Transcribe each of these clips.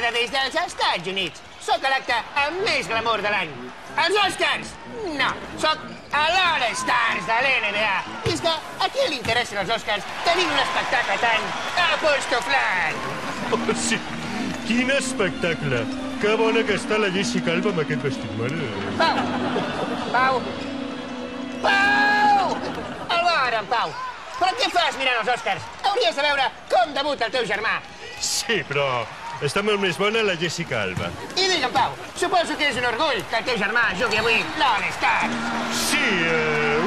trucada des dels Estats Units. Sóc a l'acte amb més glamour de l'any. Els Oscars? No, sóc a l'All-Stars de l'NBA. I és que a qui li interessen els Oscars tenint un espectacle tan apostoflat? Oh, sí, quin espectacle! Que bona que està la Jessica Alba amb aquest vestit, mare de Déu. Pau! Pau! Alhora, en Pau. Però què fas mirant els Oscars? Hauries de veure com debuta el teu germà. Sí, però està molt més bona la Jessica Alba. I digue'm, Pau, suposo que és un orgull que el teu germà jugui avui l'All-Stars. Sí,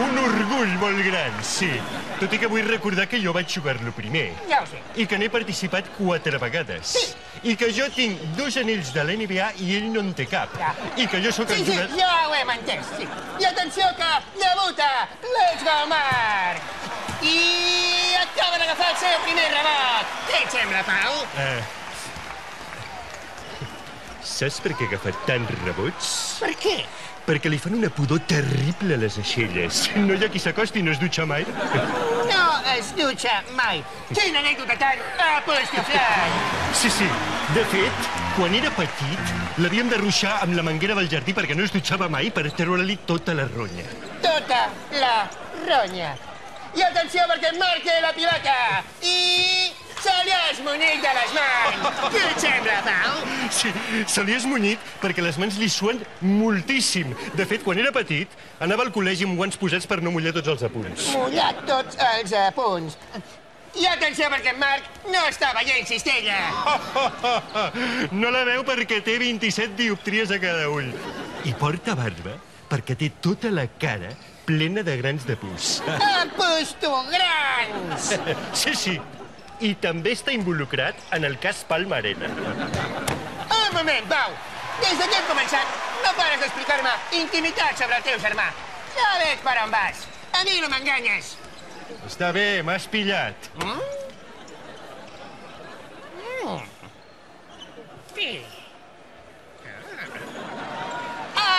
un orgull molt gran, sí. Tot i que vull recordar que jo vaig jugar-lo primer. Ja ho sé. I que n'he participat 4 vegades. Sí. I que jo tinc 2 anells de l'NBA i ell no en té cap. Ja. I que jo sóc el Sí, jugador... ja ho hem entès, sí. I atenció que debuta l'Edgar i acaba d'agafar el seu primer rebot. Què et sembla, Pau? Saps per què ha agafat tants rebots? Per què? Perquè li fan una pudor terrible a les aixelles. No hi ha qui s'acosti i no es dutxa mai. No es dutxa mai. Quina anècdota tan apostoflant. Sí, sí. De fet, quan era petit, l'havíem de ruixar amb la manguera del jardí perquè no es dutxava mai per treure-li tota la ronya. Tota la ronya. I atenció perquè marca la pilota. I se li ha esmunyit de les mans. Què et sembla, Pau? Sí, se li ha esmunyit perquè les mans li suen moltíssim. De fet, quan era petit, anava al col·legi amb guants posats per no mullar tots els apunts. Mullar tots els apunts. I atenció perquè en Marc no està veient cistella. No la veu perquè té 27 dioptries a cada ull. I porta barba perquè té tota la cara plena de grans de pus. Apostograns! Sí, sí. I també està involucrat en el cas Palma-Arena. Un moment, Pau. Des que hem començat, no pares d'explicar-me intimitats sobre el teu germà. Ja veig per on vas. A mi no m'enganyes. Està bé, m'has pillat. Sí.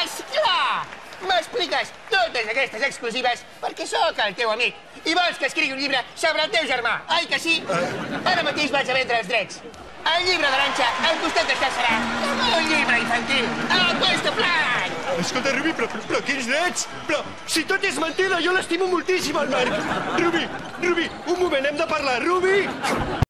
Esclar! M'expliques totes aquestes exclusives perquè sóc el teu amic i vols que escrigui un llibre sobre el teu germà, oi que sí? Ara mateix vaig a vendre els drets. El llibre d'Arantxa, al costat d'això serà un llibre infantil. Apostoflant! Escolta, Rubi, però quins drets? Però si tot és mentida, jo l'estimo moltíssim, el Marc. Rubi, un moment, hem de parlar. Rubi!